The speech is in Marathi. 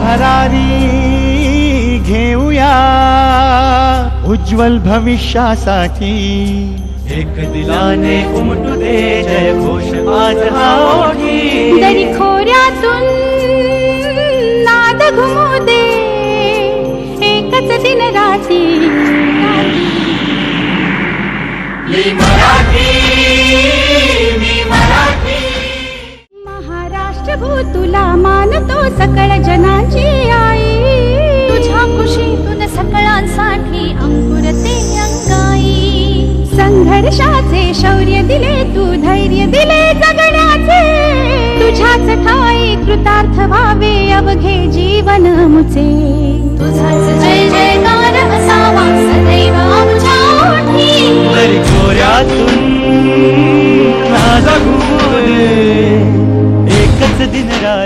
भरारी घेऊया उज्ज्वल भविष्यासाठी. एक दिलाने उमटू दे जय घोष आज हा ओठी. दरी खोऱ्यातून नाद घुमू दे एकच दिन राती. मी मराठी, मी मराठी. महाराष्ट्र भूतुला मानतो सकळ जनाची आई. तुझ्या खुशीतून सकळांसाठी अंकुरते अंगाई. संघर्षाचे शौर्य दिले तू, धैर्य दिले जगण्याचे. तुझ्याच ठाई कृतार्थ व्हावे अवघे जीवन मुचे. तुझाच जय जयकार असावा सदैव आमच्या ओठी. दरी खोऱ्यातून नाद घुमू दे एकच दिन राती.